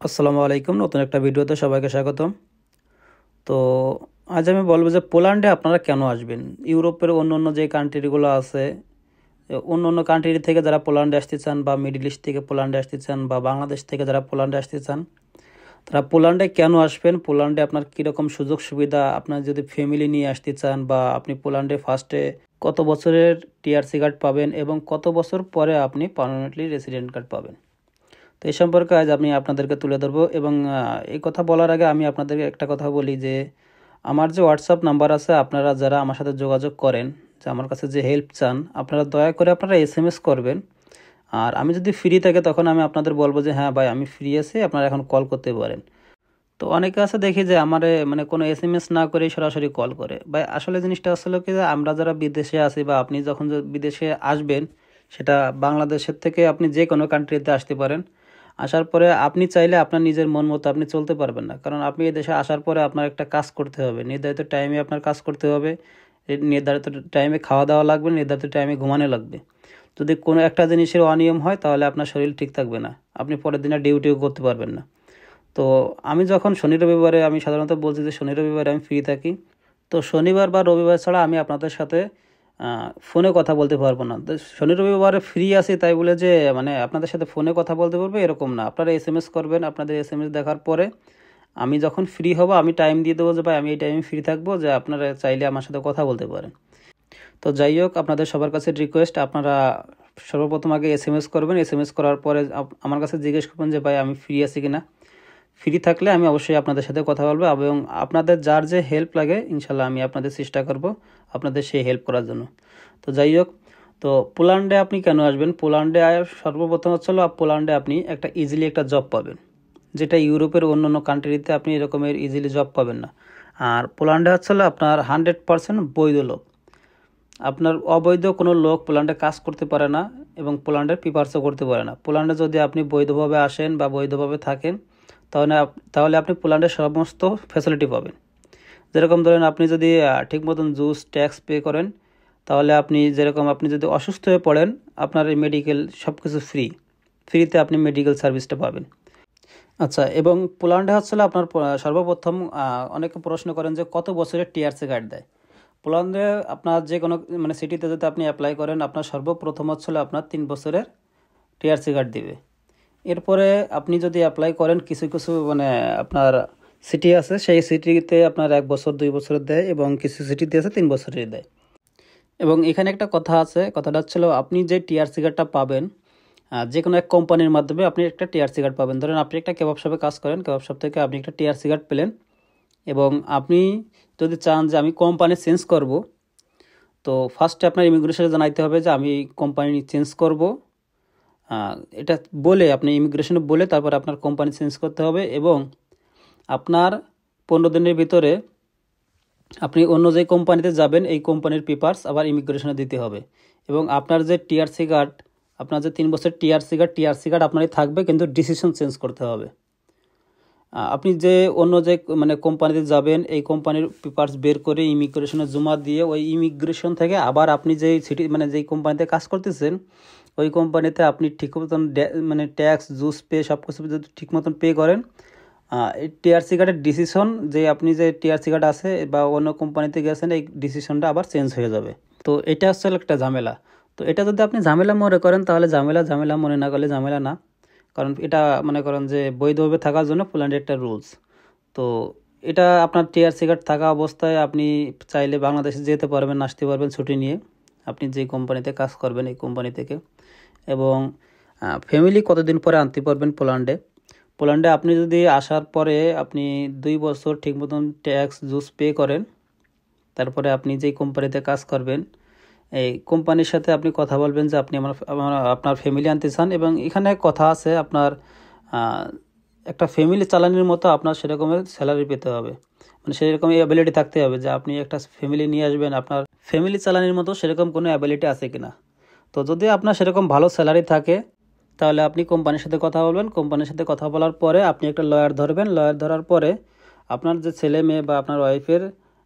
আসসালামু আলাইকুম। নতুন একটা ভিডিওতে সবাইকে স্বাগতম। তো আজ আমি বলবো যে পোল্যান্ডে আপনারা কেন আসবেন। ইউরোপের অন্য যে কান্ট্রিগুলো আছে, অন্য কান্ট্রি থেকে যারা পোল্যান্ডে আসতে চান বা মিডল ইস্ট থেকে পোল্যান্ডে আসতে চান বা বাংলাদেশ থেকে যারা পোল্যান্ডে আসতে চান, তারা পোল্যান্ডে কেন আসবেন, পোল্যান্ডে আপনার কীরকম সুযোগ সুবিধা, আপনার যদি ফ্যামিলি নিয়ে আসতে চান বা আপনি পোল্যান্ডে ফার্স্টে কত বছরের টিআরসি কার্ড পাবেন এবং কত বছর পরে আপনি পার্মানেন্টলি রেসিডেন্ট কার্ড পাবেন। তো এই সম্পর্কে আজ আমি আপনাদেরকে তুলে ধরবো এবং এই কথা বলার আগে আমি আপনাদেরকে একটা কথা বলি যে আমার যে হোয়াটসঅ্যাপ নাম্বার আছে, আপনারা যারা আমার সাথে যোগাযোগ করেন, যে আমার কাছে যে হেল্প চান, আপনারা দয়া করে আপনারা এসএমএস করবেন। আর আমি যদি ফ্রি থাকে তখন আমি আপনাদের বলবো যে হ্যাঁ ভাই আমি ফ্রি আছি, আপনারা এখন কল করতে পারেন। তো অনেকে আছে দেখি যে আমারে মানে কোনো এসএমএস না করে সরাসরি কল করে। ভাই আসলে জিনিসটা আসলে কি যে আমরা যারা বিদেশে আছি বা আপনি যখন বিদেশে আসবেন, সেটা বাংলাদেশের থেকে আপনি যে কোনো কান্ট্রিতে আসতে পারেন। আসার পরে আপনি চাইলে আপনার নিজের মন মতো আপনি চলতে পারবেন না, কারণ আপনি এই দেশে আসার পরে আপনার একটা কাজ করতে হবে, নির্ধারিত টাইমে আপনার কাজ করতে হবে, নির্ধারিত টাইমে খাওয়া দাওয়া লাগবে, নির্ধারিত টাইমে ঘুমানো লাগবে। যদি কোনো একটা জিনিসের অনিয়ম হয় তাহলে আপনার শরীর ঠিক থাকবে না, আপনি পরের দিনে ডিউটিও করতে পারবেন না। তো আমি যখন শনি রবিবারে, আমি সাধারণত বলছি যে শনি রবিবারে আমি ফ্রি থাকি। তো শনিবার বা রবিবার ছাড়া আমি আপনাদের সাথে ফোনে কথা বলতে পারবো না। তো শনি রবিবারে ফ্রি আছি তাই বলে যে মানে আপনাদের সাথে ফোনে কথা বলতে পারবো এরকম না। আপনারা এসএমএস করবেন, আপনাদের এসএমএস দেখার পরে আমি যখন ফ্রি হব আমি টাইম দিয়ে দেবো যে ভাই আমি এই টাইমে ফ্রি থাকবো, যে আপনারা চাইলে আমার সাথে কথা বলতে পারেন। তো যাই হোক, আপনাদের সবার কাছে রিকোয়েস্ট, আপনারা সর্বপ্রথম আগে এসএমএস করবেন। এসএমএস করার পরে আমার কাছে জিজ্ঞেস করবেন যে ভাই আমি ফ্রি আছি কিনা। ফ্রি থাকলে আমি অবশ্যই আপনাদের সাথে কথা বলবো এবং আপনাদের যার যে হেল্প লাগে ইনশাল্লাহ আমি আপনাদের চেষ্টা করব আপনাদের সেই হেল্প করার জন্য। তো যাই হোক, তো পোল্যান্ডে আপনি কেন আসবেন, পোল্যান্ডে সর্বপ্রথম হচ্ছিল পোল্যান্ডে আপনি একটা ইজিলি একটা জব পাবেন, যেটা ইউরোপের অন্য কান্ট্রিতে আপনি এরকমের ইজিলি জব পাবেন না। আর পোল্যান্ডে হচ্ছিল আপনার 100% বৈধ লোক, আপনার অবৈধ কোনো লোক পোল্যান্ডে কাজ করতে পারে না এবং পোল্যান্ডের পেপারসও করতে পারে না। পোল্যান্ডে যদি আপনি বৈধভাবে আসেন বা বৈধভাবে থাকেন তাহলে আপনি পোল্যান্ডের সমস্ত ফ্যাসিলিটি পাবেন। যেরকম ধরেন আপনি যদি ঠিক মতন জুস ট্যাক্স পে করেন, তাহলে আপনি যেরকম আপনি যদি অসুস্থ হয়ে পড়েন আপনার এই মেডিকেল সব কিছু ফ্রিতে আপনি মেডিকেল সার্ভিসটা পাবেন। আচ্ছা, এবং পোল্যান্ডে হচ্ছিল আপনার সর্বপ্রথম অনেকে প্রশ্ন করেন যে কত বছরের টিআরসি কার্ড দেয়। পোল্যান্ডে আপনার যে কোনো মানে সিটিতে যদি আপনি অ্যাপ্লাই করেন, আপনার সর্বপ্রথম হচ্ছিল আপনার 3 বছরের টিআরসি কার্ড দিবে। এরপরে আপনি যদি অ্যাপ্লাই করেন, কিছু কিছু মানে আপনার সিটি আছে, সেই সিটিতে আপনার 1 বছর 2 বছরের দেয় এবং কিছু সিটিতে আছে 3 বছরের দেয়। এবং এখানে একটা কথা আছে, কথাটা হচ্ছিল আপনি যে টিআরসি কার্ডটা পাবেন, যে কোনো এক কোম্পানির মাধ্যমে আপনি একটা টিআরসি কার্ড পাবেন। ধরেন আপনি একটা কেবাব শপে কাজ করেন, কেবাব শপ থেকে আপনি একটা টিআরসি কার্ড পেলেন এবং আপনি যদি চান যে আমি কোম্পানি চেঞ্জ করব, তো ফার্স্টে আপনার ইমিগ্রেশনে জানাইতে হবে যে আমি কোম্পানি চেঞ্জ করব। এটা বলে আপনি ইমিগ্রেশনে বলে তারপর আপনার কোম্পানি চেঞ্জ করতে হবে এবং আপনার 15 দিনের ভিতরে আপনি অন্য যে কোম্পানিতে যাবেন এই কোম্পানির পেপারস আবার ইমিগ্রেশনে দিতে হবে। এবং আপনার যে টিআরসি কার্ড, আপনার যে 3 বছর টিআরসি কার্ড আপনারই থাকবে, কিন্তু ডিসিশন চেঞ্জ করতে হবে। আপনি যে অন্য যে মানে কোম্পানিতে যাবেন এই কোম্পানির পেপারস বের করে ইমিগ্রেশনে জমা দিয়ে ওই ইমিগ্রেশন থেকে আবার আপনি যেই সিটি মানে যেই কোম্পানিতে কাজ করতেছেন ওই কোম্পানিতে আপনি ঠিক মতন মানে ট্যাক্স জুস পে সব কিছু যদি ঠিক মতন পে করেন, এই টিআরসি কার্ডের ডিসিশন যে আপনি যে টিআরসি কার্ড আছে বা অন্য কোম্পানিতে গেছেন এই ডিসিশনটা আবার চেঞ্জ হয়ে যাবে। তো এটা হচ্ছে একটা ঝামেলা। তো এটা যদি আপনি ঝামেলা মনে করেন তাহলে ঝামেলা মনে না করলে ঝামেলা না, কারণ এটা মনে করেন যে বৈধভাবে থাকার জন্য পোল্যান্ডের একটা রুলস। তো এটা আপনার টিআরসি কার্ড থাকা অবস্থায় আপনি চাইলে বাংলাদেশে যেতে পারবেন, আসতে পারবেন ছুটি নিয়ে, আপনি যে কোম্পানিতে কাজ করবেন এই কোম্পানি থেকে। এবং ফ্যামিলি কতদিন পরে আনতে পারবেন পোল্যান্ডে আপনি যদি আসার পরে আপনি 2 বছর ঠিক মতন ট্যাক্স জুস পে করেন, তারপরে আপনি যেই কোম্পানিতে কাজ করবেন এই কোম্পানির সাথে আপনি কথা বলবেন যে আপনি আপনার ফ্যামিলি আনতে চান। এবং এখানে কথা আছে আপনার একটা ফ্যামিলি চালানোর মতো আপনার সেরকমের স্যালারি পেতে হবে, মানে সেরকম অ্যাবিলিটি থাকতে হবে যে আপনি একটা ফ্যামিলি নিয়ে আসবেন, আপনার ফ্যামিলি চালানোর মতো সেরকম কোনো অ্যাবিলিটি আছে কিনা। তো যদি আপনার সেরকম ভালো স্যালারি থাকে তাহলে আপনি কোম্পানির সাথে কথা বলবেন। কোম্পানির সাথে কথা বলার পরে আপনি একটা লয়ার ধরবেন। লয়ার ধরার পরে আপনার যে ছেলে মেয়ে বা আপনার ওয়াইফের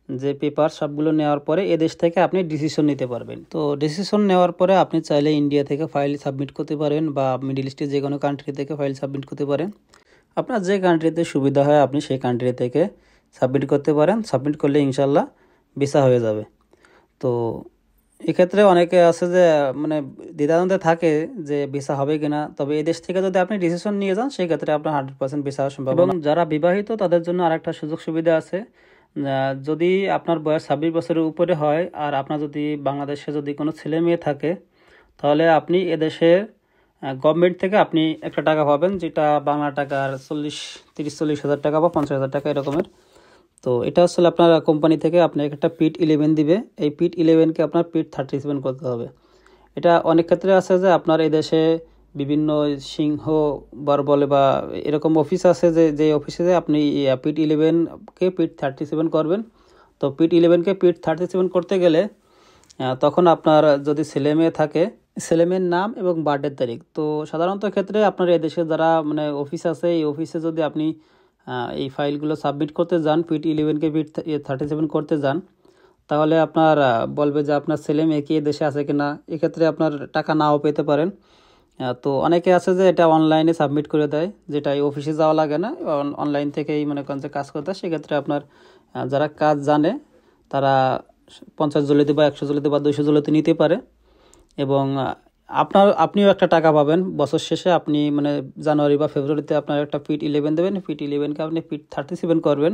যে পেপার সবগুলো নেওয়ার পরে এদেশ থেকে আপনি ডিসিশন নিতে পারবেন। তো ডিসিশন নেওয়ার পরে আপনি চাইলে ইন্ডিয়া থেকে ফাইল সাবমিট করতে পারেন বা মিডল ইস্টের যে কোনো কান্ট্রি থেকে ফাইল সাবমিট করতে পারেন। আপনার যে কান্ট্রিতে সুবিধা হয় আপনি সেই কান্ট্রি থেকে সাবমিট করতে পারেন। সাবমিট করলে ইনশাল্লাহ ভিসা হয়ে যাবে। তো এক্ষেত্রে অনেকে আছে যে মানে দ্বিধাদ্বন্দ্বে থাকে যে ভিসা হবে কিনা। তবে এই দেশ থেকে যদি আপনি ডিসিশন নিয়ে যান সেক্ষেত্রে আপনার 100% ভিসা হওয়ার সম্ভাবনা। এবং যারা বিবাহিত তাদের জন্য আরেকটা সুযোগ সুবিধা আছে। যদি আপনার বয়স 26 বছরের উপরে হয় আর আপনার যদি বাংলাদেশে যদি কোনো ছেলে মেয়ে থাকে, তাহলে আপনি এদেশের গভর্নমেন্ট থেকে আপনি একটা টাকা পাবেন, যেটা বাংলা টাকার 30-40 হাজার টাকা বা 50,000 টাকা এরকমের। তো এটা আসলে আপনার কোম্পানি থেকে আপনাকে একটা পিট 11 দিবে। এই পিট 11কে আপনার পিট 37 করতে হবে। এটা অনেক ক্ষেত্রে আছে যে আপনার এই দেশে বিভিন্ন সিংহ বার বলে বা এরকম অফিস আছে যে অফিসে আপনি পিট 11কে পিট 37 করবেন। তো পিট 11কে পিট 37 করতে গেলে তখন আপনার যদি ছেলে মেয়ে থাকে, ছেলে মেয়ের নাম এবং বার্থডের তারিখ। তো সাধারণত ক্ষেত্রে আপনার এই দেশে যারা মানে অফিস আছে, এই অফিসে যদি আপনি এই ফাইলগুলো সাবমিট করতে যান, পিট 11কে পিট 37 করতে যান, তাহলে আপনার বলবে যে আপনার ছেলে মেয়ে কি দেশে আছে কিনা। এক্ষেত্রে আপনার টাকা নাও পেতে পারেন। তো অনেকে আছে যে এটা অনলাইনে সাবমিট করে দেয়, যেটা এই অফিসে যাওয়া লাগে না, অনলাইন থেকেই মনে করেন যে কাজ করতে হয়। সেক্ষেত্রে আপনার যারা কাজ জানে তারা 50 জলিতে বা 100 জলিতে বা 200 জলিতে নিতে পারে। এবং আপনিও একটা টাকা পাবেন বছর শেষে। আপনি মানে জানুয়ারি বা ফেব্রুয়ারিতে আপনার একটা পিট 11 দেবেন, পিট 11কে আপনি পিট 37 করবেন।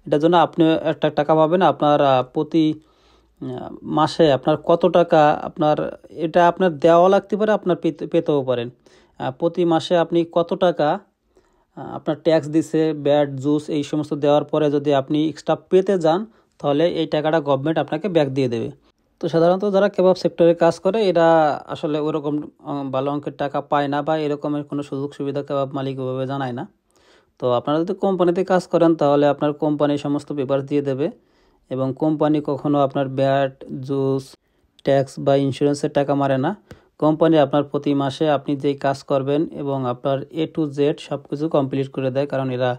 এটার জন্য আপনি একটা টাকা পাবেন। আপনার প্রতি মাসে আপনার কত টাকা আপনার এটা আপনার দেওয়া লাগতে পারে, আপনার পেতেও পারেন। প্রতি মাসে আপনি কত টাকা আপনার ট্যাক্স দিছে, ব্যাট জুস এই সমস্ত দেওয়ার পরে যদি আপনি এক্সট্রা পেতে যান, তাহলে এই টাকাটা গভর্নমেন্ট আপনাকে ব্যাক দিয়ে দেবে। তো সাধারণত যারা কেবাব সেক্টরে কাজ করে এরা আসলে ওরকম ভালো অঙ্কের টাকা পায় না, বা এরকমের কোনো সুযোগ সুবিধা কেবাব মালিক ওভাবে জানায় না। তো আপনারা যদি কোম্পানিতে কাজ করেন তাহলে আপনার কোম্পানি সমস্ত পেপার দিয়ে দেবে, এবং কোম্পানি কখনো আপনার ব্যাট জুস ট্যাক্স বা ইন্স্যুরেন্সের টাকা মারে না। কোম্পানি আপনার প্রতি মাসে আপনি যেই কাজ করবেন এবং আপনার A to Z সব কিছু কমপ্লিট করে দেয়, কারণ এরা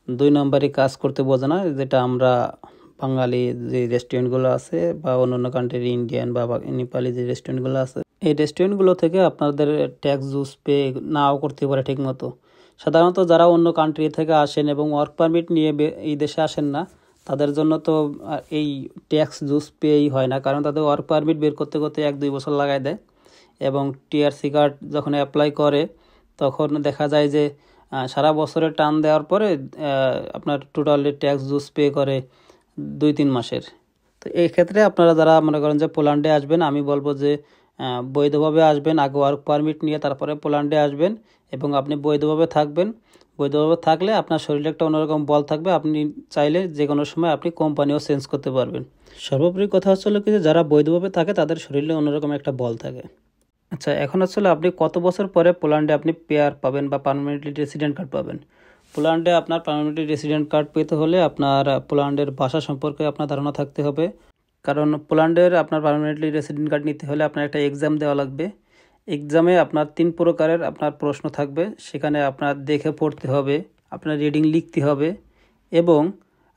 2 নম্বরই কাজ করতে বোঝে না, যেটা আমরা বাঙালি যে রেস্টুরেন্টগুলো আছে বা অন্যান্য কান্ট্রির ইন্ডিয়ান বা নেপালি যে রেস্টুরেন্টগুলো আছে, এই রেস্টুরেন্টগুলো থেকে আপনাদের ট্যাক্স জুস পে নাও করতে পারে ঠিক মতো। সাধারণত যারা অন্য কান্ট্রি থেকে আসেন এবং ওয়ার্ক পারমিট নিয়ে এই দেশে আসেন না, তাদের জন্য তো এই ট্যাক্স জুস পেই হয় না, কারণ তাদের ওয়ার্ক পারমিট বের করতে করতে 1-2 বছর লাগায় দেয়। এবং TRC কার্ড যখন অ্যাপ্লাই করে তখন দেখা যায় যে সারা বছরের টান দেওয়ার পরে আপনার টোটালি ট্যাক্স জুস পে করে 2-3 মাসের। তো এই ক্ষেত্রে আপনারা যারা মনে করেন যে পোল্যান্ডে আসবেন, আমি বলবো যে বৈধভাবে আসবেন, আগে ওয়ার্ক পারমিট নিয়ে তারপরে পোল্যান্ডে আসবেন এবং আপনি বৈধভাবে থাকবেন। বৈধভাবে থাকলে আপনার শরীরে একটা অন্যরকম বল থাকবে, আপনি চাইলে যে কোনো সময় আপনি কোম্পানিও চেঞ্জ করতে পারবেন। সর্বোপরি কথা হচ্ছে কি যে যারা বৈধভাবে থাকে তাদের শরীরে অন্যরকম একটা বল থাকে। আচ্ছা, এখন আসলে আপনি কত বছর পরে পোল্যান্ডে আপনি পেয়ার পাবেন বা পার্মানেন্টলি রেসিডেন্ট কার্ড পাবেন? পোল্যান্ডে আপনার পার্মানেন্টলি রেসিডেন্ট কার্ড পেতে হলে আপনার পোল্যান্ডের ভাষা সম্পর্কে আপনার ধারণা থাকতে হবে, কারণ পোল্যান্ডের আপনার পার্মানেন্টলি রেসিডেন্ট কার্ড নিতে হলে আপনার একটা এক্সাম দেওয়া লাগবে। এক্সামে আপনার 3 প্রকারের আপনার প্রশ্ন থাকবে, সেখানে আপনার দেখে পড়তে হবে, আপনার রিডিং লিখতে হবে এবং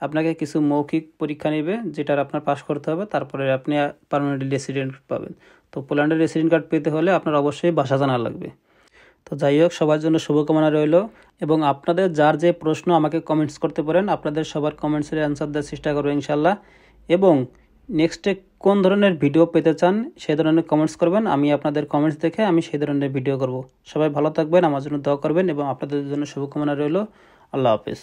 আপনাকে কিছু মৌখিক পরীক্ষা নেবে, যেটার আপনার পাস করতে হবে, তারপরে আপনি পার্মানেন্টলি রেসিডেন্ট পাবেন। তো পোল্যান্ডের রেসিডেন্ট কার্ড পেতে হলে আপনার অবশ্যই ভাষা জানা লাগবে। তো যাই হোক, সবার জন্য শুভকামনা রইল, এবং আপনাদের যার যে প্রশ্ন আমাকে কমেন্টস করতে পারেন, আপনাদের সবার কমেন্টসের অ্যান্সার দেওয়ার চেষ্টা করবো ইনশাল্লাহ। এবং নেক্সটে কোন ধরনের ভিডিও পেতে চান সেই ধরনের কমেন্টস করবেন, আমি আপনাদের কমেন্টস দেখে আমি সেই ধরনের ভিডিও করব। সবাই ভালো থাকবেন, আমার জন্য দোয়া করবেন এবং আপনাদের জন্য শুভকামনা রইল। আল্লাহ হাফেজ।